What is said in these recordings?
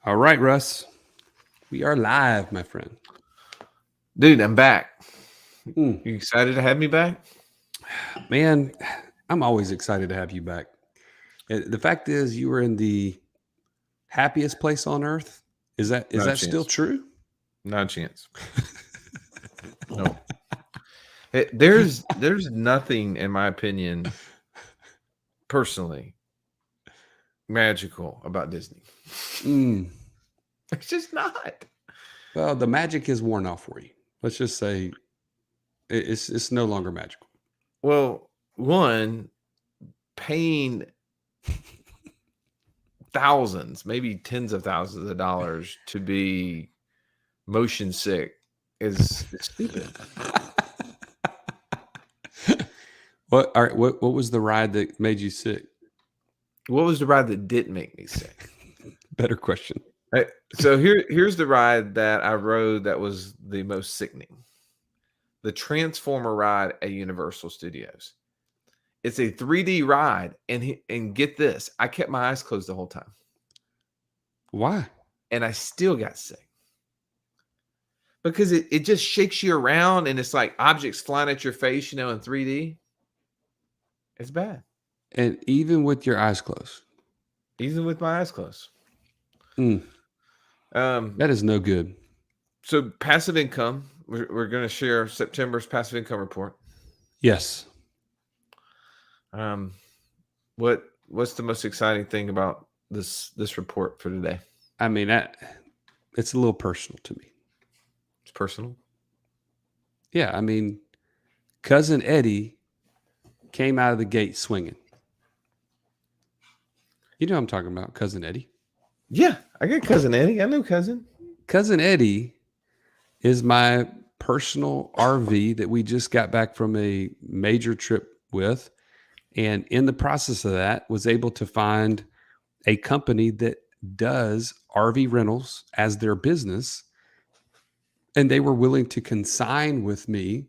All right, Russ. We are live, my friend. Dude, I'm back. Mm. You excited to have me back? Man, I'm always excited to have you back. The fact is, you were in the happiest place on earth. Is Not a that still chance. true? Not a chance. No. There's nothing, in my opinion, personally, magical about Disney. Mm. It's just not. Well, the magic is worn off for you. Let's just say it's no longer magical. Well, one, paying thousands, maybe tens of thousands of dollars to be motion sick is stupid. What was the ride that made you sick? What was the ride that didn't make me sick? Better question. So here's the ride that I rode that was the most sickening. The Transformer ride at Universal Studios. It's a 3D ride, and get this, I kept my eyes closed the whole time, Why? and I still got sick because it just shakes you around, and it's like objects flying at your face, in 3D. It's bad, And even with your eyes closed. even with my eyes closed. Mm, Um, that is no good. so passive income. We're going to share September's passive income report. Yes. Um, what's the most exciting thing about this report for today? I mean, it's a little personal to me. It's personal. Yeah, I mean, cousin Eddie came out of the gate swinging. You know what I'm talking about, cousin Eddie. Yeah, I got cousin Eddie. I know cousin. Cousin Eddie is my personal RV that we just got back from a major trip with, and in the process of that, was able to find a company that does RV rentals as their business, and they were willing to consign with me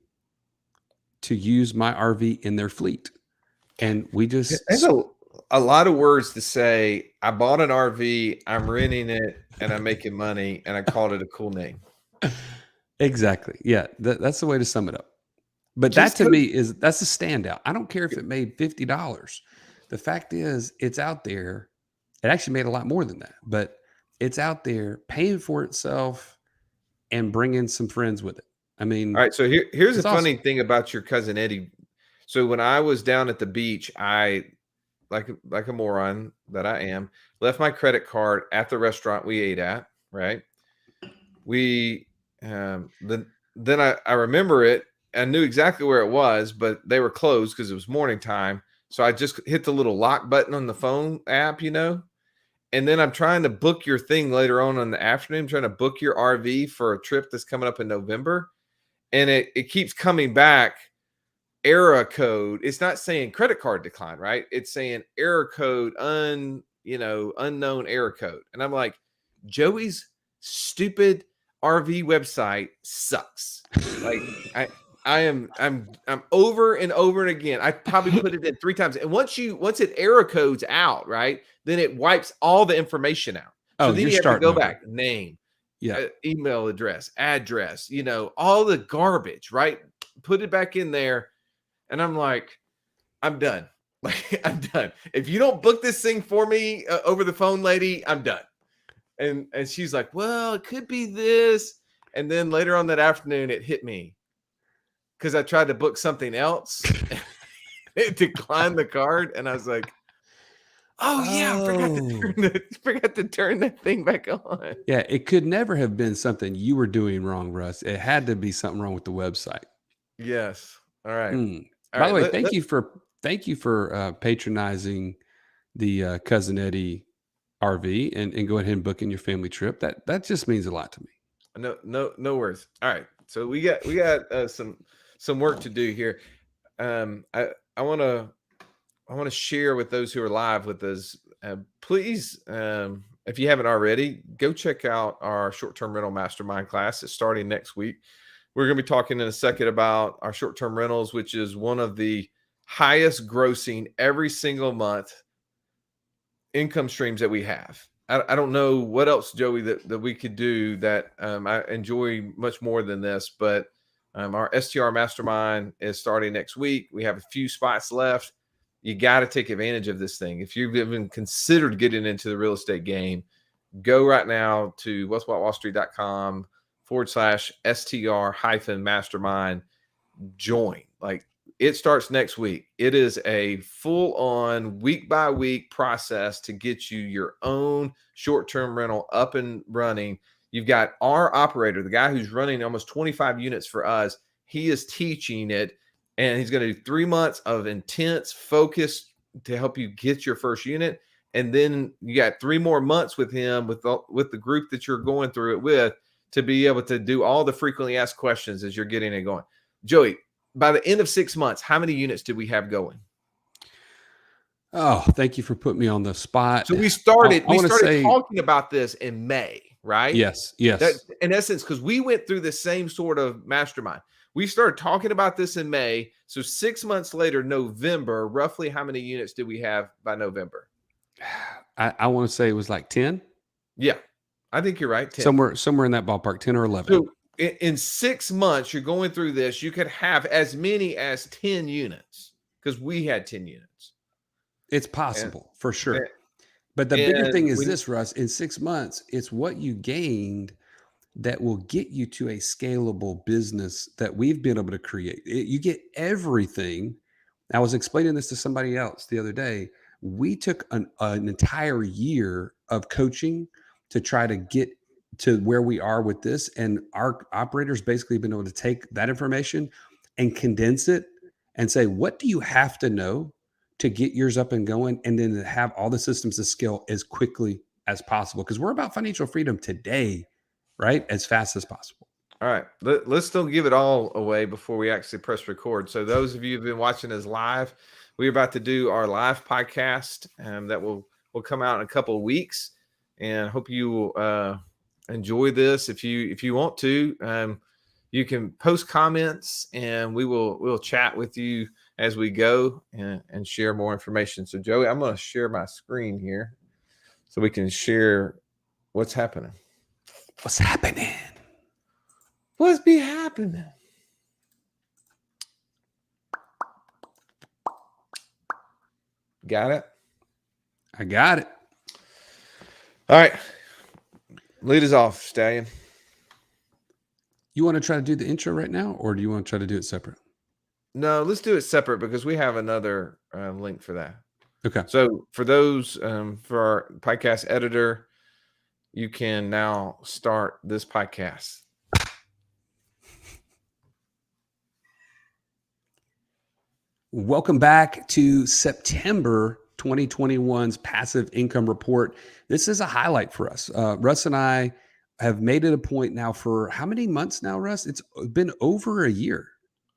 to use my RV in their fleet. And we There's just a lot of words to say. I bought an RV, I'm renting it, and I'm making money, and I called it a cool name. exactly. Yeah, that's the way to sum it up. But that Just to 'cause- me that's a standout. I don't care if it made $50. The fact is, it's out there. It actually made a lot more than that, but it's out there paying for itself and bringing some friends with it. I all mean, right. So here's a it's funny awesome. thing about your cousin Eddie. So when I was down at the beach, I like a moron that I am, left my credit card at the restaurant we ate at. Right. We then I remember it. I knew exactly where it was, but they were closed because it was morning time. So I just hit the little lock button on the phone app, and then I'm trying to book your thing later on in the afternoon. I'm trying to book your RV for a trip that's coming up in November, and it keeps coming back error code. It's not saying credit card decline, right? It's saying error code unknown error code, and I'm like, Joey's stupid RV website sucks. Like I'm over and over and again. I probably put it in 3 times, and once it error codes out, right, then it wipes all the information out. So Oh, then you're you have to starting go over. back, name, Yeah. email address, all the garbage, right? Put it back in there, and I'm like, I'm done. Like I'm done. If you don't book this thing for me over the phone, lady, I'm done. And she's like, well, it could be this. And then later on that afternoon, it hit me because I tried to book something else. It declined the card, and I was like, oh yeah, I Oh. forgot to turn that thing back on. Yeah, it could never have been something you were doing wrong, Russ. It had to be something wrong with the website. Yes. All right. Mm. All By the right. way, Let thank you for patronizing the cousin Eddie RV and go ahead and booking your family trip. That just means a lot to me. no worries. All right. So we got some work to do here. I want to share with those who are live with us. Please, if you haven't already, go check out our short-term rental mastermind class. It's starting next week. We're going to be talking in a second about our short-term rentals, which is one of the highest grossing every single month income streams that we have. I don't know what else, Joey, that we could do that I enjoy much more than this, but our STR Mastermind is starting next week. We have a few spots left. You got to take advantage of this thing. If you've even considered getting into the real estate game, go right now to what'swhatwallstreet.com/STR-mastermind. Join. Like, it starts next week. It is a full-on week-by-week process to get you your own short-term rental up and running. You've got our operator, the guy who's running almost 25 units for us. He is teaching it, and he's going to do 3 months of intense focus to help you get your first unit. And then you got 3 more months with him, with the group that you're going through it with, to be able to do all the frequently asked questions as you're getting it going. Joey, by the end of 6 months, how many units did we have going? Oh, thank you for putting me on the spot. So we started say, talking about this in May, right? Yes. That, in essence, because we went through the same sort of mastermind. We started talking about this in May. So 6 months later, November, roughly how many units did we have by November? I want to say it was like 10. Yeah, I think you're right. 10. Somewhere in that ballpark, 10 or 11. So in 6 months, you're going through this, you could have as many as 10 units, because we had 10 units. It's possible, for sure. But the bigger thing is this, Russ. In 6 months, it's what you gained that will get you to a scalable business that we've been able to create. You get everything. I was explaining this to somebody else the other day. We took an entire year of coaching to try to get to where we are with this. And our operators basically been able to take that information and condense it and say, what do you have to know to get yours up and going? And then to have all the systems to scale as quickly as possible. Because we're about financial freedom today, right? As fast as possible. All right. Let's still give it all away before we actually press record. So those of you who've been watching us live, we're about to do our live podcast that will come out in a couple of weeks. And hope you enjoy this. If you want to, you can post comments, and we'll chat with you as we go and share more information. So Joey, I'm going to share my screen here so we can share what's happening. What's happening? What's be happening? Got it? I got it. All right. Lead us off, Stallion. You want to try to do the intro right now, or do you want to try to do it separate? No, let's do it separate because we have another link for that. Okay. So for those, for our podcast editor, you can now start this podcast. Welcome back to September 2021's Passive Income Report. This is a highlight for us. Russ and I have made it a point now for how many months now, Russ? It's been over a year.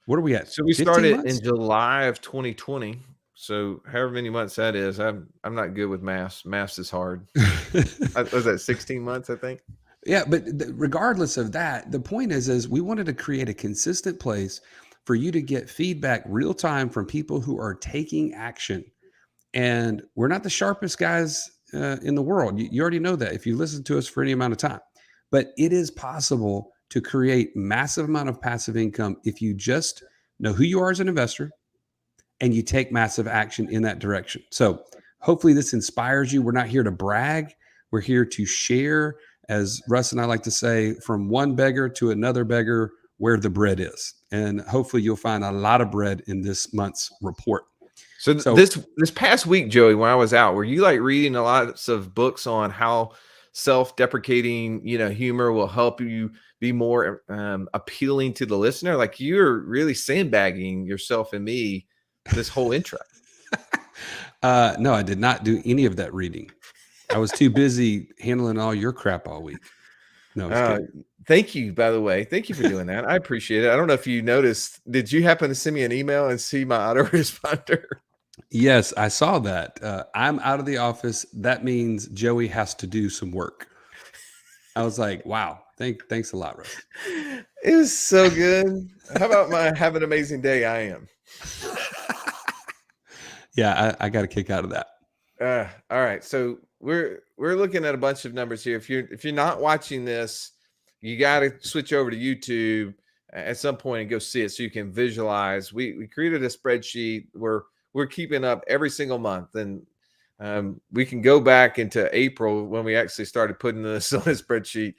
What are we at? So we started in July of 2020. So however many months that is, I'm not good with math. Math is hard. Was that 16 months, I think? Yeah, but regardless of that, the point is we wanted to create a consistent place for you to get feedback real time from people who are taking action. And we're not the sharpest guys in the world. You already know that if you listen to us for any amount of time. But it is possible to create massive amount of passive income if you just know who you are as an investor and you take massive action in that direction. So hopefully this inspires you. We're not here to brag. We're here to share, as Russ and I like to say, from one beggar to another beggar, where the bread is. And hopefully you'll find a lot of bread in this month's report. So this past week, Joey, when I was out, were you like reading a lot of books on how self-deprecating, humor will help you be more appealing to the listener? Like, you're really sandbagging yourself and me this whole intro. No, I did not do any of that reading. I was too busy handling all your crap all week. No, thank you, by the way. Thank you for doing that. I appreciate it. I don't know if you noticed. Did you happen to send me an email and see my autoresponder? Yes, I saw that. I'm out of the office. That means Joey has to do some work. I was like, wow. Thanks a lot, Russ. It was so good. How about my have an amazing day? I am. Yeah, I got a kick out of that. All right. So we're looking at a bunch of numbers here. If you're not watching this, you got to switch over to YouTube at some point and go see it so you can visualize. We created a spreadsheet where we're keeping up every single month, and we can go back into April when we actually started putting this on a spreadsheet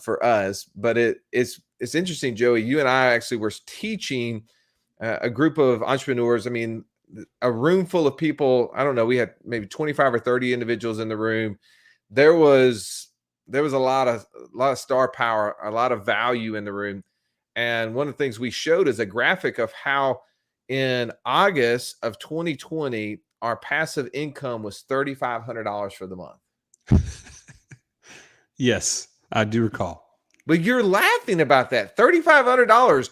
for us. But it's interesting, Joey. You and I actually were teaching a group of entrepreneurs. I mean, a room full of people. I don't know. We had maybe 25 or 30 individuals in the room. There was a lot of star power, a lot of value in the room. And one of the things we showed is a graphic of how in August of 2020, our passive income was $3,500 for the month. Yes, I do recall. But you're laughing about that. $3,500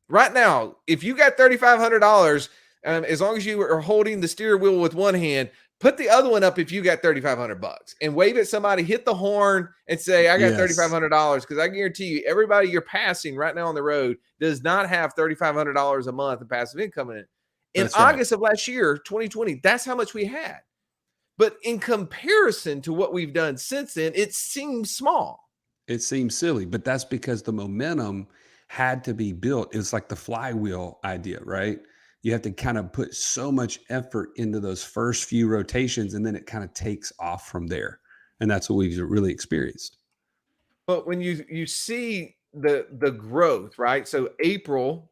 right now. If you got $3,500, as long as you are holding the steering wheel with one hand, put the other one up if you got $3,500 and wave at somebody, hit the horn and say, I got $3,500. Because I guarantee you, everybody you're passing right now on the road does not have $3,500 a month of passive income in it. In August of last year, 2020, that's how much we had. But in comparison to what we've done since then, it seems small. It seems silly, but that's because the momentum had to be built. It's like the flywheel idea, right? You have to kind of put so much effort into those first few rotations, and then it kind of takes off from there. And that's what we've really experienced. But when you see the growth, right? So April,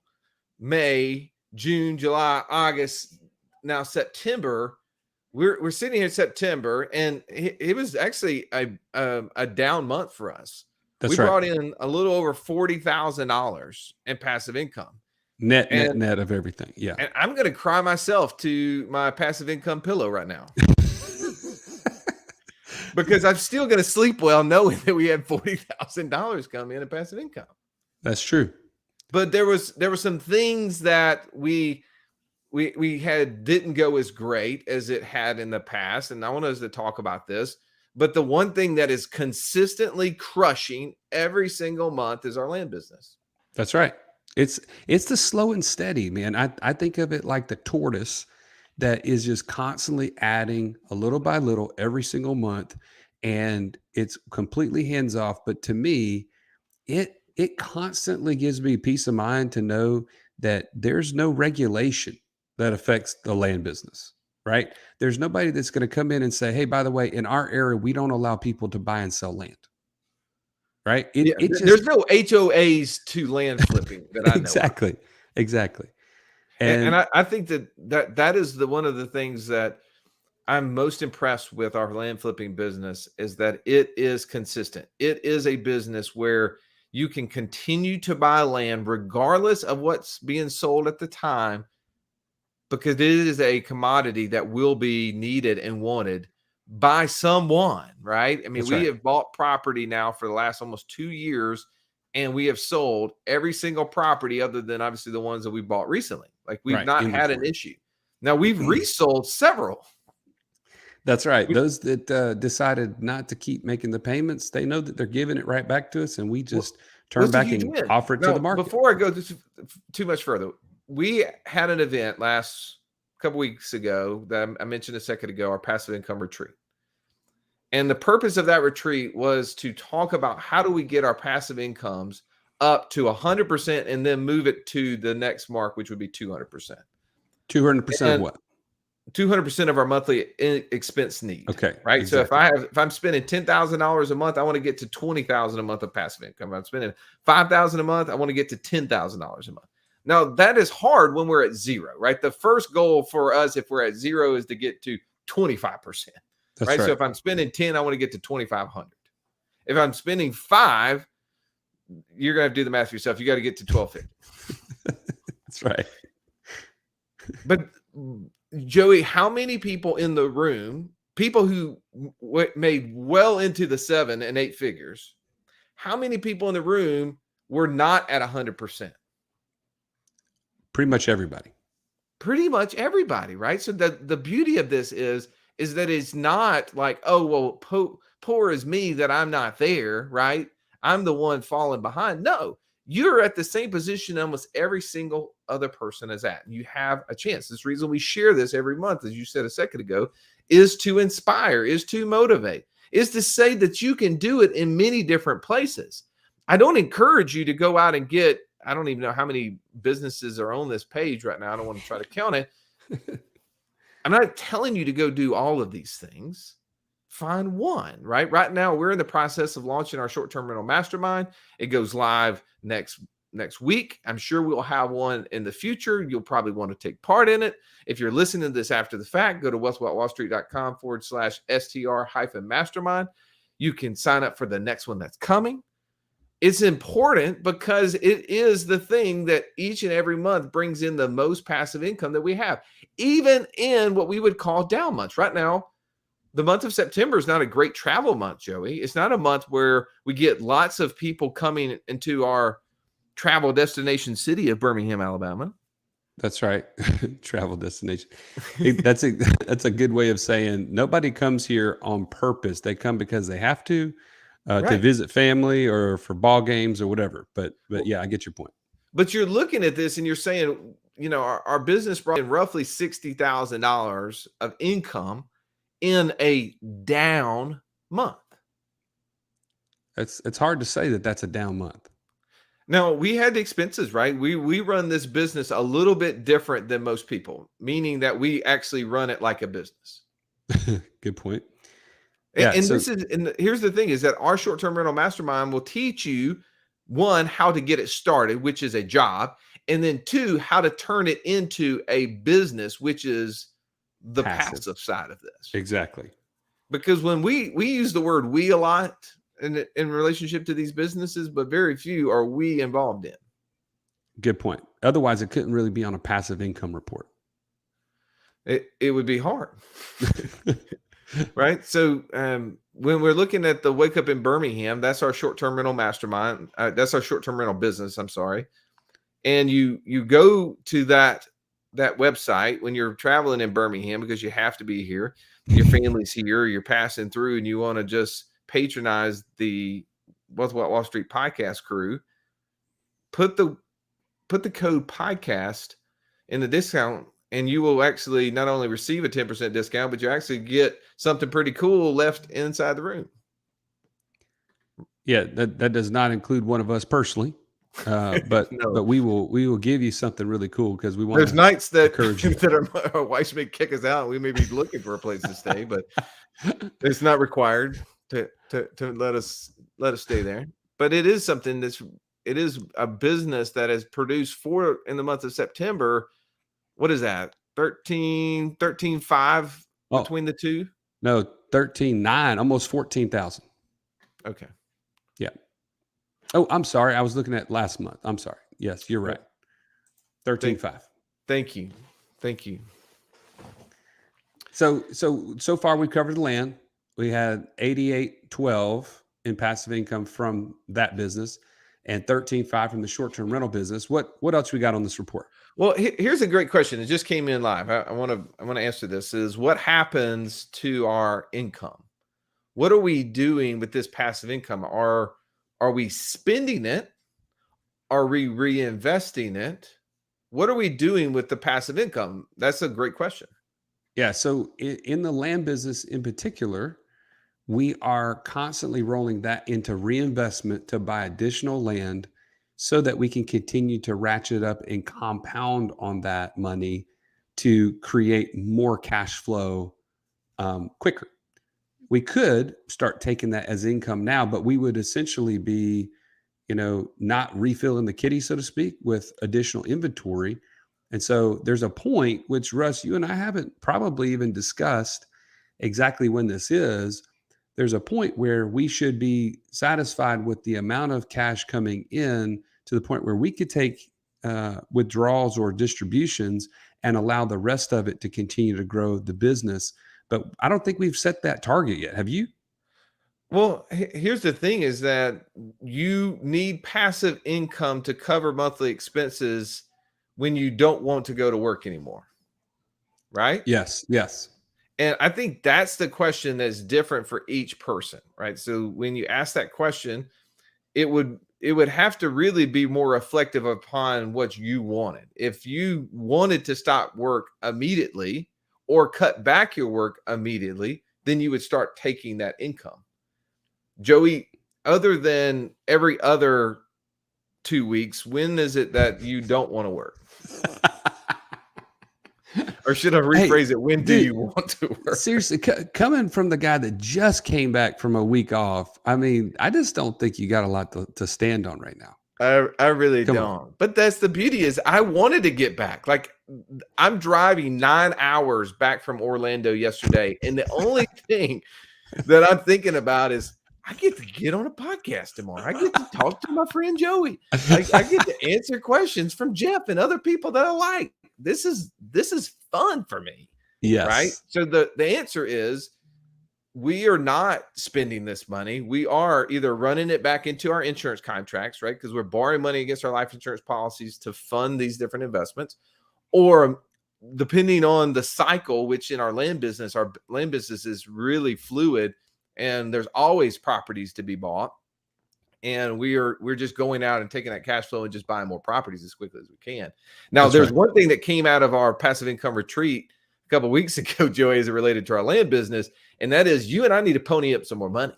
May, June, July, August, now September, we're sitting here in September, and it was actually a down month for us. We brought in a little over $40,000 in passive income. Net of everything. Yeah. And I'm going to cry myself to my passive income pillow right now. Because I'm still going to sleep well knowing that we had $40,000 come in passive income. That's true. But there were some things that we had didn't go as great as it had in the past. And I want us to talk about this. But the one thing that is consistently crushing every single month is our land business. That's right. It's the slow and steady, man. I think of it like the tortoise that is just constantly adding a little by little every single month, and it's completely hands off. But to me, it constantly gives me peace of mind to know that there's no regulation that affects the land business, right? There's nobody that's going to come in and say, hey, by the way, in our area, we don't allow people to buy and sell land. Right. There's no HOAs to land flipping that I know. Exactly. And I think that is one of the things that I'm most impressed with our land flipping business is that it is consistent. It is a business where you can continue to buy land regardless of what's being sold at the time, because it is a commodity that will be needed and wanted by someone, right? I mean, we have bought property now for the last almost 2 years, and we have sold every single property other than obviously the ones that we bought recently. Like we've not had an issue. Now we've resold several. That's right. Those that decided not to keep making the payments, they know that they're giving it right back to us, and we just turn back and offer it to the market. Before I go too much further, we had an event last couple weeks ago that I mentioned a second ago, our passive income retreat. And the purpose of that retreat was to talk about how do we get our passive incomes up to 100% and then move it to the next mark, which would be 200%. 200% of what? 200% of our monthly expense need. Okay. Right. Exactly. So if I'm spending $10,000 a month, I want to get to $20,000 a month of passive income. If I'm spending $5,000 a month, I want to get to $10,000 a month. Now that is hard when we're at zero, right? The first goal for us, if we're at zero, is to get to 25%. Right. So if I'm spending 10, I want to get to 2,500. If I'm spending 5, you're going to have to do the math yourself. You got to get to 1,250. That's right. But Joey, how many people in the room, people who made well into the 7 and 8 figures, how many people in the room were not at 100%? Pretty much everybody. Pretty much everybody, right? So the beauty of this is that it's not like, oh, well, poor is me that I'm not there, right? I'm the one falling behind. No, you're at the same position almost every single other person is at. You have a chance. This reason we share this every month, as you said a second ago, is to inspire, is to motivate, is to say that you can do it in many different places. I don't encourage you to go out and get, I don't even know how many businesses are on this page right now. I don't want to try to count it. I'm not telling you to go do all of these things. Find one, right? Right now, we're in the process of launching our short-term rental mastermind. It goes live next week. I'm sure we'll have one in the future. You'll probably want to take part in it. If you're listening to this after the fact, go to wealthwithoutwallstreet.com/STR-mastermind. You can sign up for the next one that's coming. It's important because it is the thing that each and every month brings in the most passive income that we have, even in what we would call down months. Right now, the month of September is not a great travel month, Joey. It's not a month where we get lots of people coming into our travel destination city of Birmingham, Alabama. That's right. Travel destination. That's a good way of saying nobody comes here on purpose. They come because they have to Right. visit family or for ball games or whatever. But yeah, I get your point. But you're looking at this and you're saying, our business brought in roughly $60,000 of income in a down month. It's hard to say that that's a down month. Now, we had expenses, right? We run this business a little bit different than most people, meaning that we actually run it like a business. Good point. Yeah, and here's the thing is that our short-term rental mastermind will teach you, one, how to get it started, which is a job, and then two, how to turn it into a business, which is the passive side of this. Exactly. Because when we use the word we a lot in relationship to these businesses, but very few are we involved in. Good point. Otherwise, it couldn't really be on a passive income report. It would be hard. Right. So when we're looking at the Wake Up in Birmingham, that's our short-term rental mastermind. That's our short-term rental business. I'm sorry. And you go to that website when you're traveling in Birmingham because you have to be here. Your family's here. You're passing through, and you want to just patronize the Wealth Without Wall Street podcast crew. Put the code podcast in the discount, and you will actually not only receive a 10% discount, but you actually get something pretty cool left inside the room. Yeah, that does not include one of us personally, but No. but we will give you something really cool because we want. There's nights that that our wives may kick us out. We may be looking for a place to stay, but it's not required to let us stay there. But it is something it is a business that has produced in the month of September. What is that? 13.5 between the two? No, 13.9, almost 14,000. Okay. Yeah. Oh, I'm sorry. I was looking at last month. I'm sorry. Yes, you're right. 13.5. Thank you. So far we've covered the land. We had 88.12 in passive income from that business and 13.5 from the short-term rental business. What else we got on this report? Well, here's a great question. It just came in live. I want to answer this. Is what happens to our income? What are we doing with this passive income? Are we spending it? Are we reinvesting it? What are we doing with the passive income? That's a great question. Yeah. So in the land business in particular, we are constantly rolling that into reinvestment to buy additional land so that we can continue to ratchet up and compound on that money to create more cash flow quicker. We could start taking that as income now, but we would essentially be, not refilling the kitty, so to speak, with additional inventory. And so there's a point, which Russ, you and I haven't probably even discussed exactly when this is. There's a point where we should be satisfied with the amount of cash coming in to the point where we could take withdrawals or distributions and allow the rest of it to continue to grow the business. But I don't think we've set that target yet. Have you? Well, here's the thing is that you need passive income to cover monthly expenses when you don't want to go to work anymore. Right? Yes. And I think that's the question that's different for each person, right? So when you ask that question, it would have to really be more reflective upon what you wanted. If you wanted to stop work immediately, or cut back your work immediately, then you would start taking that income. Joey, other than every other 2 weeks, when is it that you don't want to work? Or should I rephrase it? When do you want to work? Seriously, coming from the guy that just came back from a week off, I mean, I just don't think you got a lot to stand on right now. I really Come don't. on. But that's the beauty is I wanted to get back. Like I'm driving 9 hours back from Orlando yesterday, and the only thing that I'm thinking about is I get to get on a podcast tomorrow. I get to talk to my friend Joey. I get to answer questions from Jeff and other people that I like. This is fun for me. Yes. Right. So the answer is we are not spending this money. We are either running it back into our insurance contracts, right? Because we're borrowing money against our life insurance policies to fund these different investments, or depending on the cycle, which in our land business is really fluid, and there's always properties to be bought. And we're just going out and taking that cash flow and just buying more properties as quickly as we can. Now, there's one thing that came out of our passive income retreat a couple of weeks ago, Joey, as it related to our land business, and that is you and I need to pony up some more money.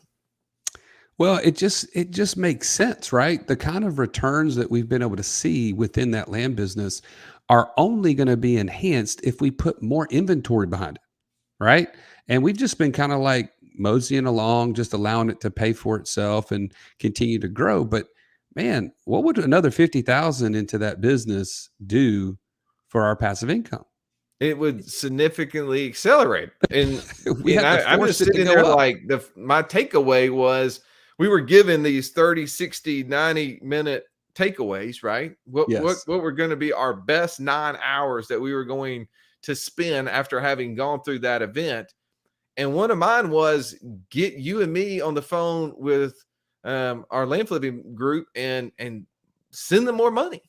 Well, it just makes sense, right? The kind of returns that we've been able to see within that land business are only going to be enhanced if we put more inventory behind it, right? And we've just been kind of like moseying along, just allowing it to pay for itself and continue to grow. But man, what would another 50,000 into that business do for our passive income? It would significantly accelerate. And I'm just sitting there like my takeaway was we were given these 30, 60, 90-minute takeaways, right? What were going to be our best 9 hours that we were going to spend after having gone through that event. And one of mine was get you and me on the phone with our land flipping group and send them more money.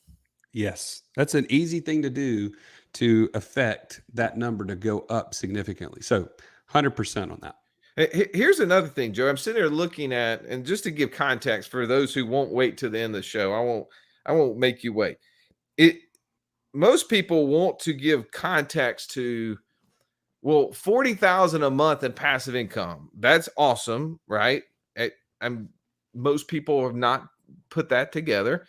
Yes, that's an easy thing to do to affect that number to go up significantly. So 100% on that. Here's another thing, Joe. I'm sitting there looking at, and just to give context for those who won't wait till the end of the show, I won't make you wait. Most people want to give context to, well, 40,000 a month in passive income. That's awesome, right? Most people have not put that together,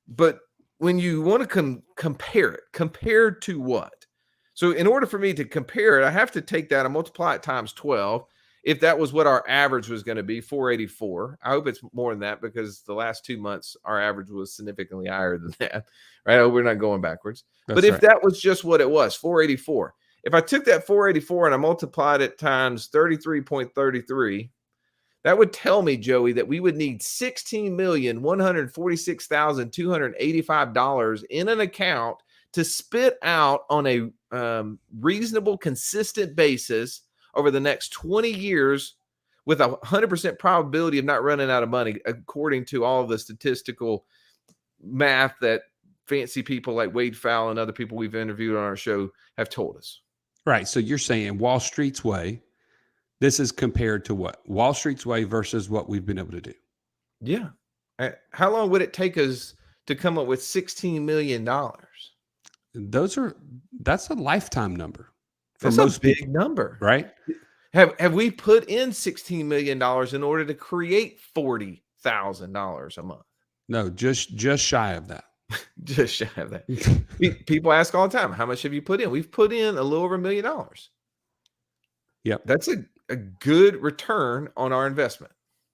but when you want to compare it, compared to what? So in order for me to compare it, I have to take that and multiply it times 12. If that was what our average was going to be, 484. I hope it's more than that because the last 2 months, our average was significantly higher than that, right? We're not going backwards. But if that was just what it was, 484. If I took that 484 and I multiplied it times 33.33, that would tell me, Joey, that we would need $16,146,285 in an account to spit out on a reasonable, consistent basis over the next 20 years with a 100% probability of not running out of money, according to all of the statistical math that fancy people like Wade Fowle and other people we've interviewed on our show have told us. Right. So you're saying Wall Street's way. This is compared to what? Wall Street's way versus what we've been able to do. Yeah. How long would it take us to come up with $16 million? That's a lifetime number. That's a big number. Right? Have we put in $16 million in order to create $40,000 a month? No, just shy of that. Just shy of that. People ask all the time, how much have you put in? We've put in a little over $1 million. Yep. That's a good return on our investment,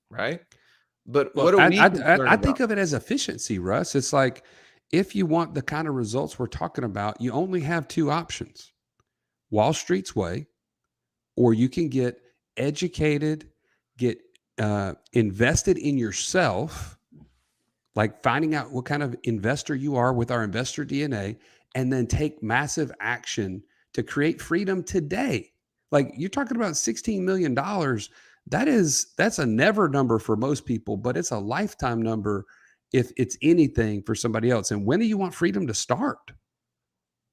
right? But what do we I think of it as efficiency, Russ. It's like if you want the kind of results we're talking about, you only have two options. Wall Street's way, or you can get educated, get invested in yourself, like finding out what kind of investor you are with our investor DNA, and then take massive action to create freedom today. Like you're talking about $16 million. That's a never number for most people, but it's a lifetime number if it's anything for somebody else. And when do you want freedom to start?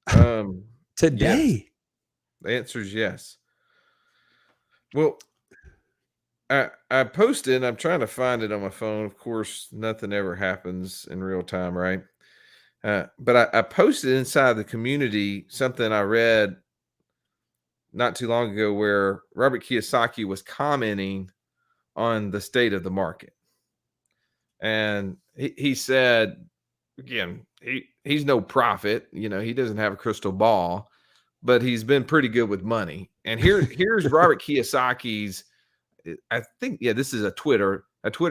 Today. Yes. The answer is yes. Well, I posted, I'm trying to find it on my phone. Of course, nothing ever happens in real time, right? But I posted inside the community something I read not too long ago where Robert Kiyosaki was commenting on the state of the market. And he said, again, he's no prophet, he doesn't have a crystal ball, but he's been pretty good with money. And here's Robert Kiyosaki's, I think, this is a Twitter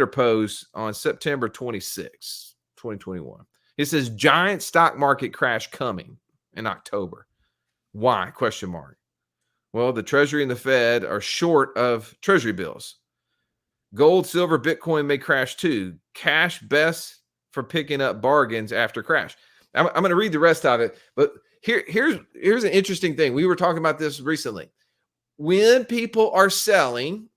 post on September 26, 2021. It says, giant stock market crash coming in October. Why? Question mark. Well, the Treasury and the Fed are short of Treasury bills. Gold, silver, Bitcoin may crash too. Cash best for picking up bargains after crash. I'm going to read the rest of it, but here's an interesting thing. We were talking about this recently. When people are selling,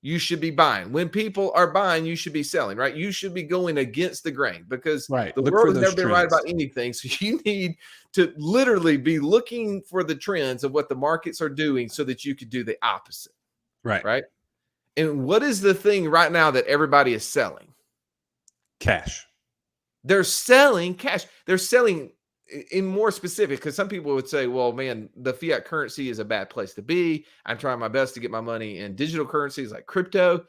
you should be buying. When people are buying, you should be selling, right? You should be going against the grain, because Right. the Look world for has those never been right trends. about anything. So you need to literally be looking for the trends of what the markets are doing so that you could do the opposite, Right. right? And what is the thing right now that everybody is selling? Cash. They're selling cash. They're selling in more specific, because some people would say, well, man, the fiat currency is a bad place to be. I'm trying my best to get my money in digital currencies like crypto.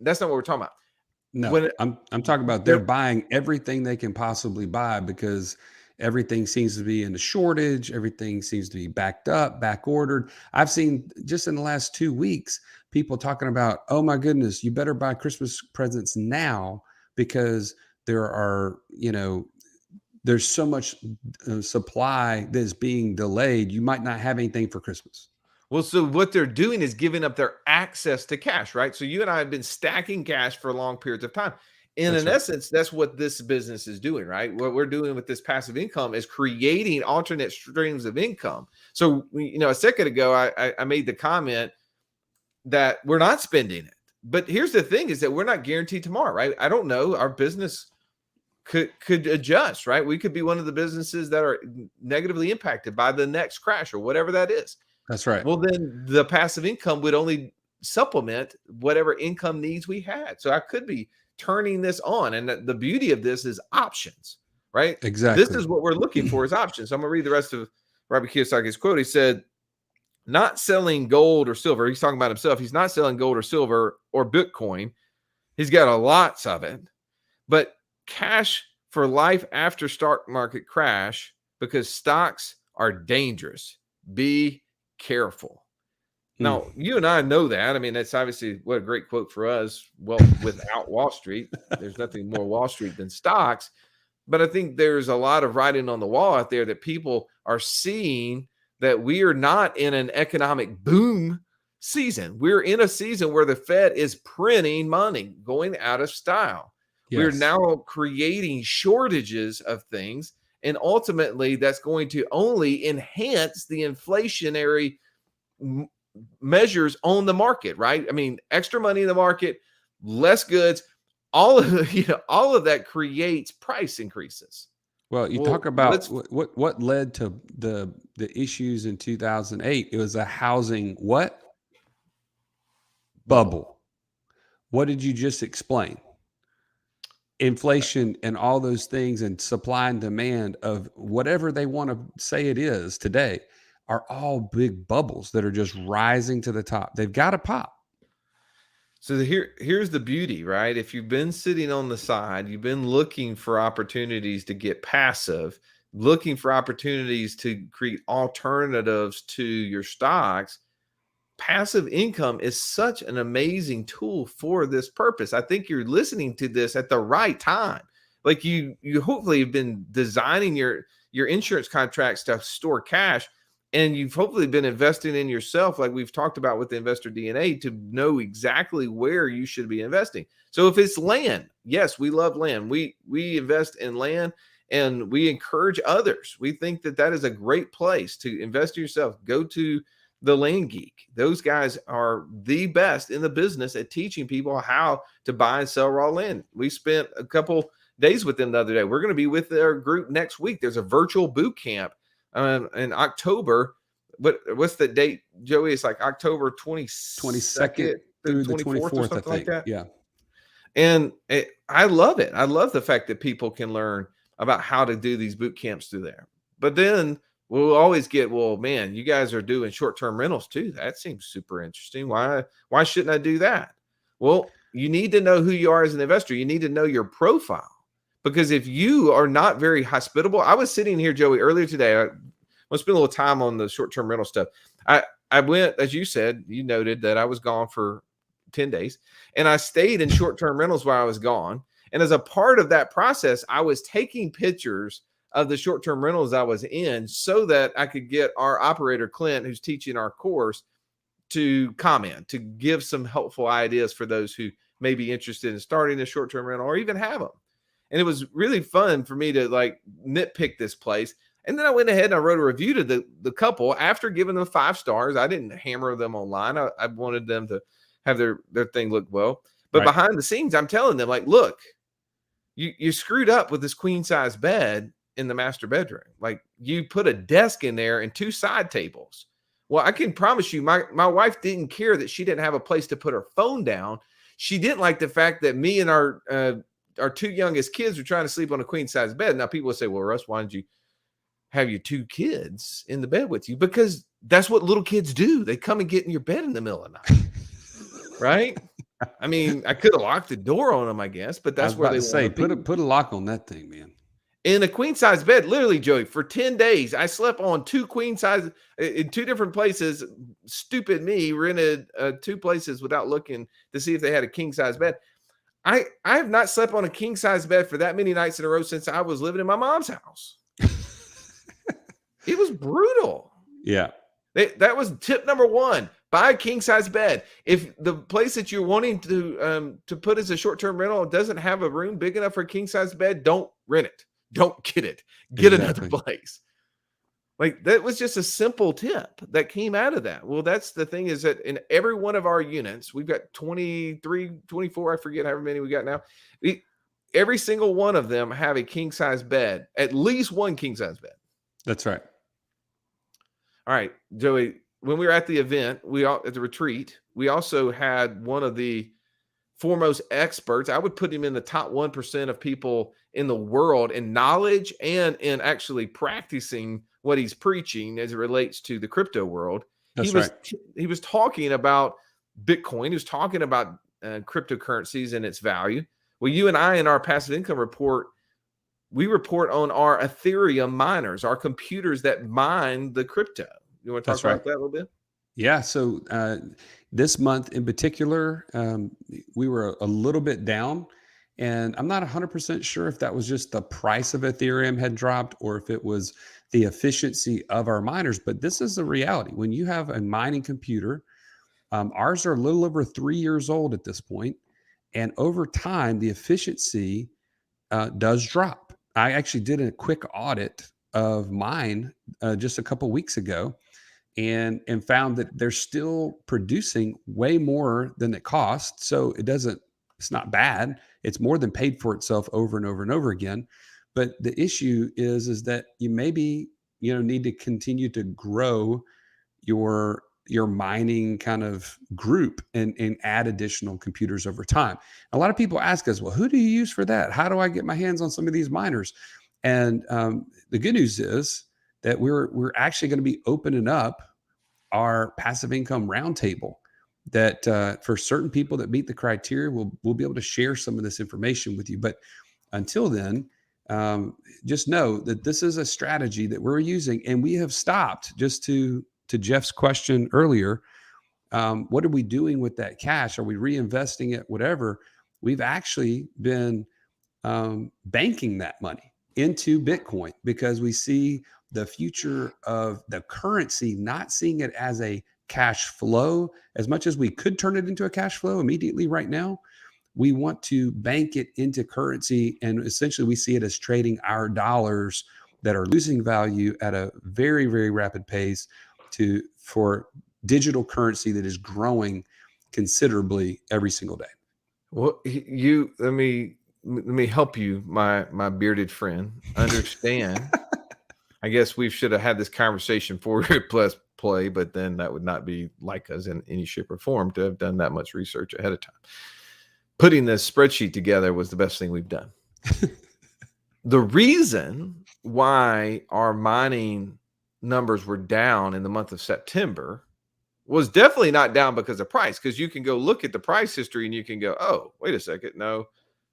That's not what we're talking about. No, I'm talking about they're buying everything they can possibly buy because everything seems to be in a shortage. Everything seems to be backed up, back ordered. I've seen just in the last 2 weeks, people talking about, oh my goodness, you better buy Christmas presents now because there are, there's so much supply that is being delayed. You might not have anything for Christmas. Well, so what they're doing is giving up their access to cash, right? So you and I have been stacking cash for long periods of time. And That's in right. essence, that's what this business is doing, right? What we're doing with this passive income is creating alternate streams of income. So, a second ago, I made the comment that we're not spending it. But here's the thing, is that we're not guaranteed tomorrow, right? I don't know. Our business could adjust, right? We could be one of the businesses that are negatively impacted by the next crash or whatever that is. That's right. Well, then the passive income would only supplement whatever income needs we had. So I could be turning this on. And the beauty of this is options, right? Exactly. This is what we're looking for, is options. So I'm going to read the rest of Robert Kiyosaki's quote. He said, not selling gold or silver. He's talking about himself. He's not selling gold or silver or Bitcoin. He's got a lots of it, but cash for life after stock market crash, because stocks are dangerous. Be careful. Now, you and I know that. I mean, that's obviously what a great quote for us. Well, without Wall Street, there's nothing more Wall Street than stocks. But I think there's a lot of writing on the wall out there that people are seeing that we are not in an economic boom season. We're in a season where the Fed is printing money, going out of style. Yes. We're now creating shortages of things. And ultimately, that's going to only enhance the inflationary measures on the market, right? I mean, extra money in the market, less goods, all of that creates price increases. Well, you talk about what led to the issues in 2008. It was a housing bubble. What did you just explain? Inflation and all those things, and supply and demand of whatever they want to say it is today, are all big bubbles that are just rising to the top. They've got to pop. So here's the beauty, right? If you've been sitting on the side, you've been looking for opportunities to get passive, looking for opportunities to create alternatives to your stocks, passive income is such an amazing tool for this purpose. I think you're listening to this at the right time. Like you hopefully have been designing your insurance contracts to store cash, and you've hopefully been investing in yourself, like we've talked about with the Investor DNA, to know exactly where you should be investing. So if it's land, yes, we love land. We invest in land, and we encourage others. We think that is a great place to invest in yourself. Go to the Land Geek. Those guys are the best in the business at teaching people how to buy and sell raw land. We spent a couple days with them the other day. We're going to be with their group next week. There's a virtual boot camp in October. What's the date, Joey? It's like October 22nd through the 24th or something like that. Yeah. And I love it. I love the fact that people can learn about how to do these boot camps through there. But then we'll always get, well, man, you guys are doing short-term rentals too. That seems super interesting. Why shouldn't I do that? Well, you need to know who you are as an investor. You need to know your profile. Because if you are not very hospitable, I was sitting here, Joey, earlier today. I want to spend a little time on the short-term rental stuff. I went, as you said, you noted that I was gone for 10 days, and I stayed in short-term rentals while I was gone. And as a part of that process, I was taking pictures of the short-term rentals I was in so that I could get our operator, Clint, who's teaching our course, to comment, to give some helpful ideas for those who may be interested in starting a short-term rental or even have them. And it was really fun for me to like nitpick this place. And then I went ahead and I wrote a review to the couple after giving them 5 stars. I didn't hammer them online. I wanted them to have their thing look well. But behind the scenes, I'm telling them, like, look, you screwed up with this queen size bed in the master bedroom. Like, you put a desk in there and 2 side tables. Well, I can promise you, my wife didn't care that she didn't have a place to put her phone down. She didn't like the fact that me and our 2 youngest kids were trying to sleep on a queen size bed. Now people will say, well, Russ, why did you have your 2 kids in the bed with you? Because that's what little kids do. They come and get in your bed in the middle of the night. Right? I mean, I could have locked the door on them, I guess, but that's where they say, put a lock on that thing, man. In a queen size bed, literally, Joey, for 10 days, I slept on 2 queen size in 2 different places. Stupid me rented 2 places without looking to see if they had a king size bed. I have not slept on a king size bed for that many nights in a row since I was living in my mom's house. It was brutal. Yeah. That was tip number 1. Buy a king size bed. If the place that you're wanting to put as a short-term rental doesn't have a room big enough for a king size bed, don't rent it. Don't get it. Get another place. Like, that was just a simple tip that came out of that. Well, that's the thing, is that in every one of our units, we've got 23, 24, I forget however many we got now. Every single one of them have a king size bed, at least one king size bed. That's right. All right, Joey, when we were at the event, at the retreat, we also had one of the foremost experts. I would put him in the top 1% of people in the world in knowledge and in actually practicing what he's preaching as it relates to the crypto world. He was talking about Bitcoin. He was talking about cryptocurrencies and its value. Well, you and I, in our passive income report, we report on our Ethereum miners, our computers that mine the crypto. You want to talk about that a little bit? Yeah. So this month in particular, we were a little bit down, and I'm not 100% sure if that was just the price of Ethereum had dropped or if it was the efficiency of our miners. But this is the reality. When you have a mining computer, ours are a little over 3 years old at this point, and over time, the efficiency does drop. I actually did a quick audit of mine just a couple weeks ago, and found that they're still producing way more than it costs. So it's not bad. It's more than paid for itself over and over and over again. But the issue is that you maybe, need to continue to grow your mining kind of group and add additional computers over time. A lot of people ask us, well, who do you use for that? How do I get my hands on some of these miners? And the good news is that we're actually going to be opening up our passive income roundtable that for certain people that meet the criteria, we'll be able to share some of this information with you. But until then, just know that this is a strategy that we're using, and we have stopped. Just to Jeff's question earlier, what are we doing with that cash? Are we reinvesting it? Whatever. We've actually been banking that money into Bitcoin because we see the future of the currency, not seeing it as a cash flow as much as we could turn it into a cash flow immediately right now. We want to bank it into currency, and essentially we see it as trading our dollars that are losing value at a very, very rapid pace for digital currency that is growing considerably every single day. Well, let me help you, my bearded friend, understand. I guess we should have had this conversation before we plus play, but then that would not be like us in any shape or form to have done that much research ahead of time. Putting this spreadsheet together was the best thing we've done. The reason why our mining numbers were down in the month of September was definitely not down because of price, because you can go look at the price history and you can go, oh, wait a second. No,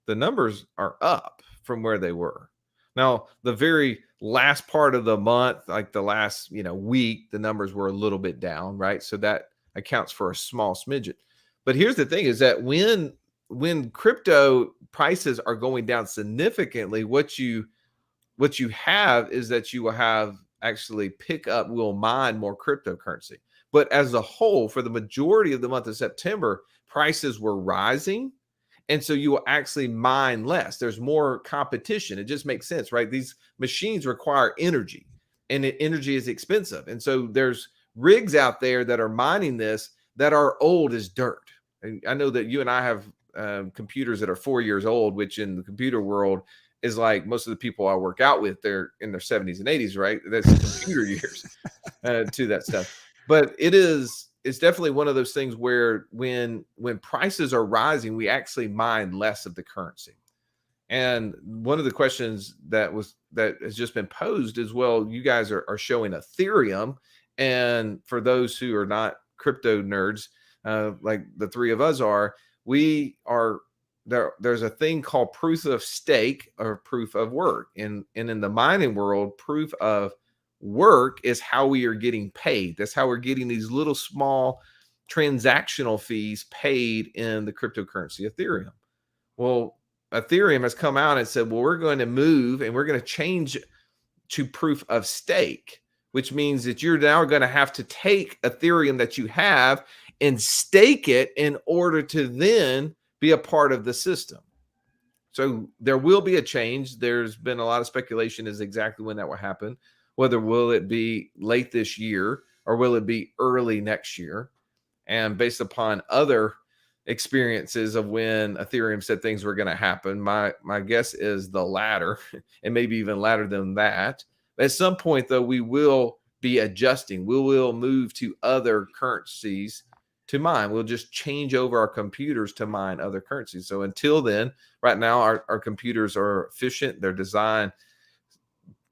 the numbers are up from where they were. Now, the very last part of the month, like the last, week, the numbers were a little bit down, right? So that accounts for a small smidget. But here's the thing is that when crypto prices are going down significantly, what you have is that you will have actually will mine more cryptocurrency. But as a whole, for the majority of the month of September, prices were rising. And so you will actually mine less. There's more competition. It just makes sense, right? These machines require energy, and energy is expensive. And so there's rigs out there that are mining this that are old as dirt. And I know that you and I have computers that are 4 years old, which in the computer world is like most of the people I work out with, they're in their 70s and 80s, right? That's computer years to that stuff. But it's definitely one of those things where when prices are rising, we actually mine less of the currency. And one of the questions that has just been posed is, well, you guys are showing Ethereum, and for those who are not crypto nerds, like the three of us are, we are there's a thing called proof of stake or proof of work. And in the mining world, proof of work is how we are getting paid. That's how we're getting these little small transactional fees paid in the cryptocurrency Ethereum. Well, Ethereum has come out and said, well, we're going to move and we're going to change to proof of stake, which means that you're now going to have to take Ethereum that you have and stake it in order to then be a part of the system. So there will be a change. There's been a lot of speculation as exactly when that will happen. Whether will it be late this year or will it be early next year? And based upon other experiences of when Ethereum said things were going to happen, my guess is the latter, and maybe even latter than that. At some point, though, we will be adjusting. We will move to other currencies to mine. We'll just change over our computers to mine other currencies. So until then, right now, our computers are efficient. They're designed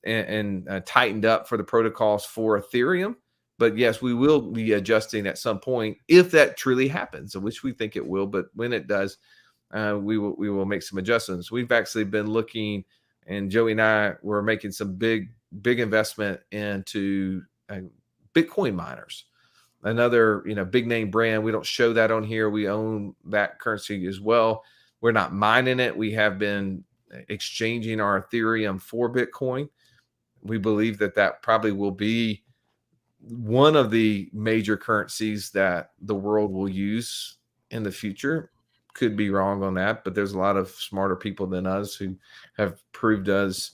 and tightened up for the protocols for Ethereum. But yes, we will be adjusting at some point if that truly happens, which we think it will. But when it does, we will make some adjustments. We've actually been looking, and Joey and I were making some big investment into Bitcoin miners. Another big name brand. We don't show that on here. We own that currency as well. We're not mining it. We have been exchanging our Ethereum for Bitcoin. We believe that probably will be one of the major currencies that the world will use in the future. Could be wrong on that, but there's a lot of smarter people than us who have proved us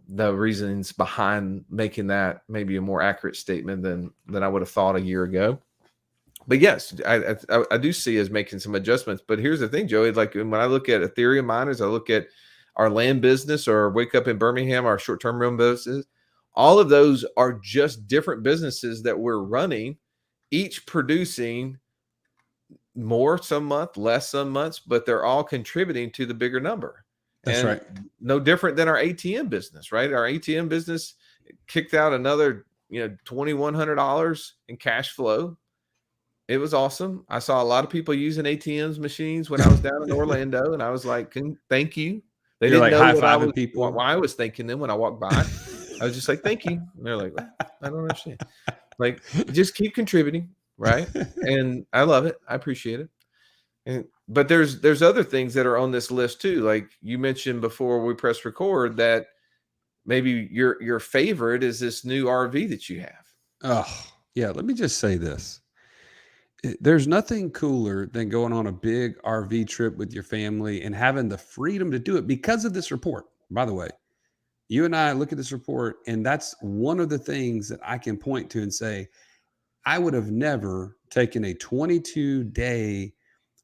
the reasons behind making that maybe a more accurate statement than I would have thought a year ago. But yes, I do see us making some adjustments. But here's the thing, Joey, like when I look at Ethereum miners, I look at our land business or Wake Up in Birmingham, our short-term rental businesses. All of those are just different businesses that we're running, each producing more some month, less some months, but they're all contributing to the bigger number. That's and right. No different than our ATM business, right? Our ATM business kicked out another, $2,100 in cash flow. It was awesome. I saw a lot of people using ATMs machines when I was down in Orlando, and I was like, thank you. They You're didn't like know what high-fiving people. why I was thanking them when I walked by. I was just like, thank you. And they're like, I don't understand. Like, just keep contributing, right? And I love it. I appreciate it. But there's other things that are on this list too. Like you mentioned before we press record that maybe your favorite is this new RV that you have. Oh, yeah. Let me just say this. There's nothing cooler than going on a big RV trip with your family and having the freedom to do it because of this report. By the way, you and I look at this report, and that's one of the things that I can point to and say, I would have never taken a 22-day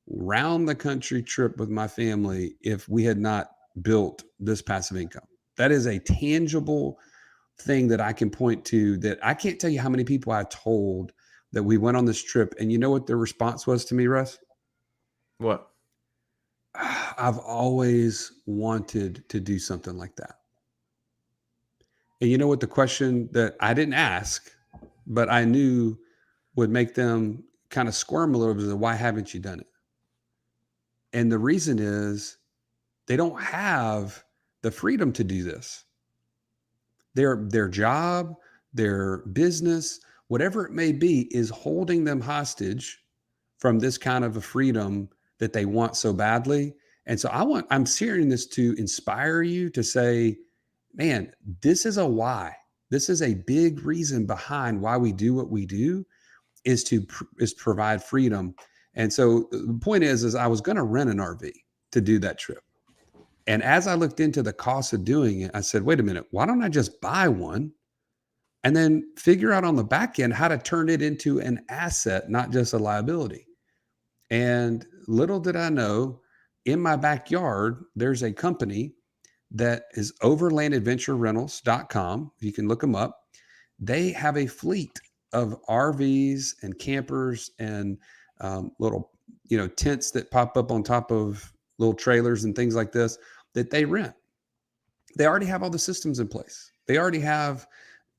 round the country trip with my family if we had not built this passive income. That is a tangible thing that I can point to that I can't tell you how many people I told that we went on this trip. And you know what their response was to me, Russ? What? I've always wanted to do something like that. And you know what the question that I didn't ask, but I knew would make them kind of squirm a little bit is, why haven't you done it? And the reason is they don't have the freedom to do this. Their job, their business, whatever it may be, is holding them hostage from this kind of a freedom that they want so badly. And so I'm sharing this to inspire you to say, man, this is a why. This is a big reason behind why we do what we do, is to provide freedom. And so the point is I was going to rent an RV to do that trip. And as I looked into the cost of doing it, I said, wait a minute, why don't I just buy one and then figure out on the back end how to turn it into an asset, not just a liability? And little did I know, in my backyard, there's a company that is overlandadventurerentals.com. You can look them up. They have a fleet of RVs and campers and little, tents that pop up on top of little trailers and things like this that they rent. They already have all the systems in place. They already have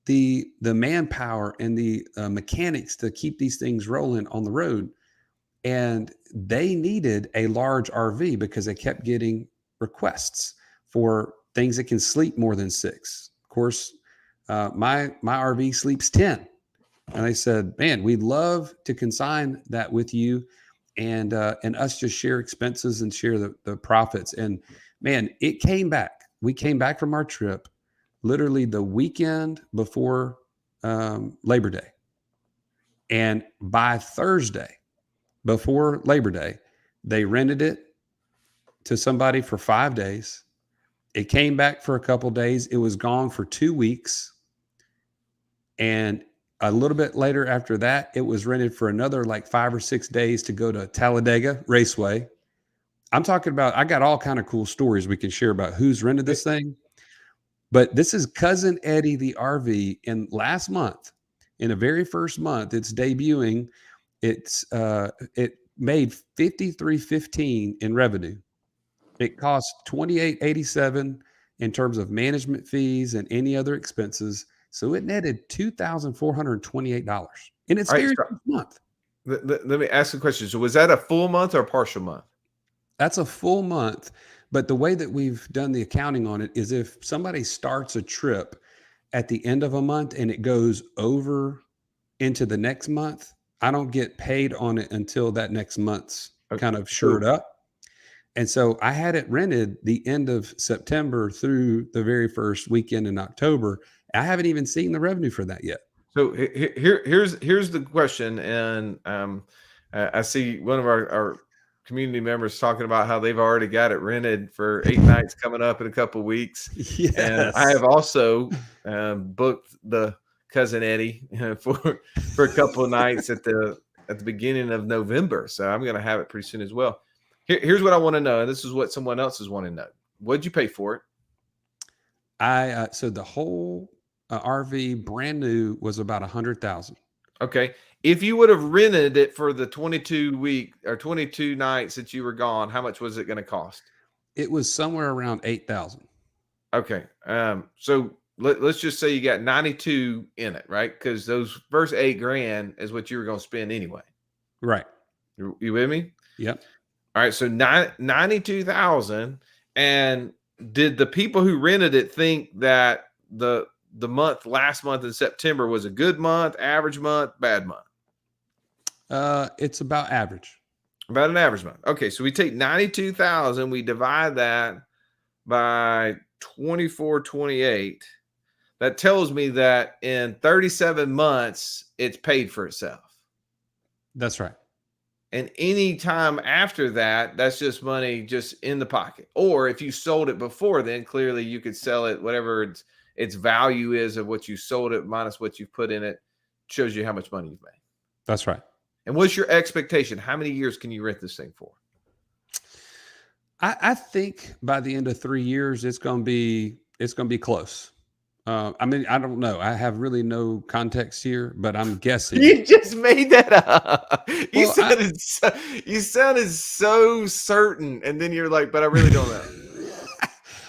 the manpower and the mechanics to keep these things rolling on the road. And they needed a large RV because they kept getting requests for things that can sleep more than 6. Of course, my RV sleeps 10. And they said, man, we'd love to consign that with you and us just share expenses and share the profits. And man, it came back. We came back from our trip literally the weekend before Labor Day. And by Thursday, before Labor Day, they rented it to somebody for 5 days. It came back for a couple of days. It was gone for 2 weeks. And a little bit later after that, it was rented for another like 5 or 6 days to go to Talladega Raceway. I'm talking about, I got all kind of cool stories we can share about who's rented this thing. But this is Cousin Eddie, the RV. And last month, in the very first month, it's debuting. It made $53.15 in revenue. It cost $28.87 in terms of management fees and any other expenses. So it netted $2,428 in its very first month. Let me ask a question. So was that a full month or a partial month? That's a full month. But the way that we've done the accounting on it is if somebody starts a trip at the end of a month and it goes over into the next month, I don't get paid on it until that next month's kind of shored up. And so I had it rented the end of September through the very first weekend in October. I haven't even seen the revenue for that yet. So here's the question. And I see one of our community members talking about how they've already got it rented for 8 nights coming up in a couple of weeks. Yes. And I have also booked the Cousin Eddie for a couple of nights at the beginning of November. So I'm going to have it pretty soon as well. Here's what I want to know. And this is what someone else is wanting to know. What'd you pay for it? So the whole RV brand new was about $100,000. Okay. If you would have rented it for the 22 nights that you were gone, how much was it going to cost? It was somewhere around $8,000. Okay. So let's just say you got 92 in it, right? Because those first $8,000 is what you were going to spend anyway. Right. You with me? Yep. All right. So 92,000. And did the people who rented it think that the last month in September was a good month, average month, bad month? It's about average. About an average month. Okay, so we take 92,000, we divide that by 24.28. That tells me that in 37 months, it's paid for itself. That's right. And any time after that, that's just money just in the pocket. Or if you sold it before then, clearly you could sell it, whatever its value is of what you sold it minus what you've put in it, shows you how much money you've made. That's right. And what's your expectation? How many years can you rent this thing for? I think by the end of 3 years, it's going to be close. I mean, I don't know. I have really no context here, but I'm guessing. You just made that up. You sounded so certain, and then you're like, "But I really don't know."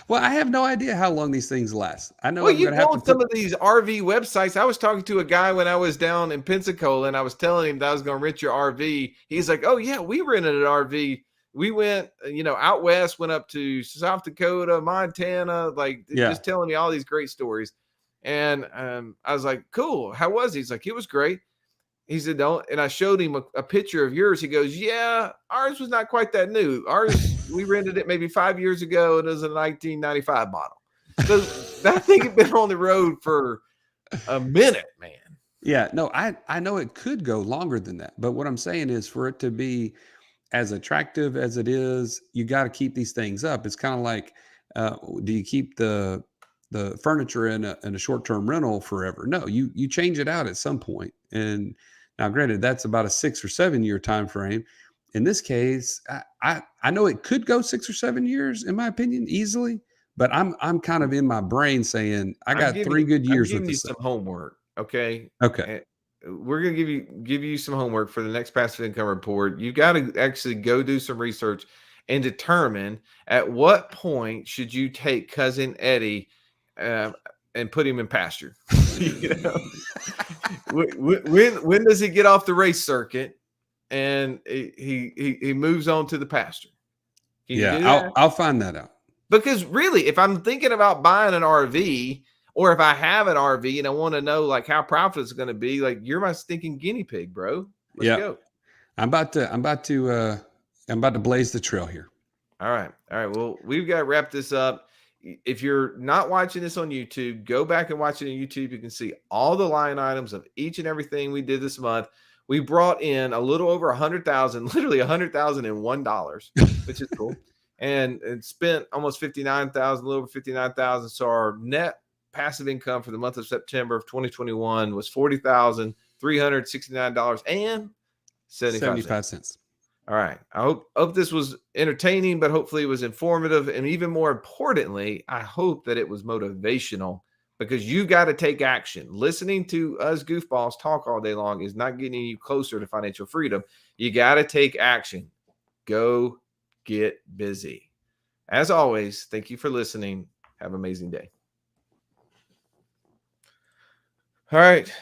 Well, I have no idea how long these things last. I know Well, I'm you going to have go to on some put. of these RV websites. I was talking to a guy when I was down in Pensacola, and I was telling him that I was going to rent your RV. He's like, "Oh yeah, we rented an RV. We went, out west, went up to South Dakota, Montana, like Yeah. just telling me all these great stories." And I was like, "Cool. How was he?" He's like, "It was great." He said, "Don't." And I showed him a picture of yours. He goes, "Yeah, ours was not quite that new. Ours, we rented it maybe 5 years ago. It was a 1995 model." So that thing had been on the road for a minute, man. Yeah, no, I know it could go longer than that, but what I'm saying is for it to be as attractive as it is, you got to keep these things up. It's kind of like, do you keep the furniture in a short term rental forever? No, you change it out at some point. And now, granted, that's about a 6 or 7 year time frame. In this case, I know it could go 6 or 7 years, in my opinion, easily. But I'm kind of in my brain saying I I'm got giving 3 good years with giving you this some thing. homework, okay? Okay. And we're gonna give you some homework for the next passive income report. You got to actually go do some research and determine at what point should you take cousin Eddie uh, and put him in pasture. You know, when does he get off the race circuit and he moves on to the pasture? Can you Yeah, do that? I'll find that out. Because really, if I'm thinking about buying an RV, or if I have an RV and I want to know like how profitable it's going to be, like you're my stinking guinea pig, bro. Let's Yeah. go. I'm about to blaze the trail here. All right. All right. Well, we've got to wrap this up. If you're not watching this on YouTube, go back and watch it on YouTube. You can see all the line items of each and everything we did this month. We brought in a little over 100,000, literally $100,001, which is cool. And spent almost 59,000, a little over 59,000. So our net passive income for the month of September of 2021 was $40,369 and 75 cents. 75 cents. All right. I hope this was entertaining, but hopefully it was informative. And even more importantly, I hope that it was motivational because you got to take action. Listening to us goofballs talk all day long is not getting you closer to financial freedom. You got to take action. Go get busy. As always, thank you for listening. Have an amazing day. All right.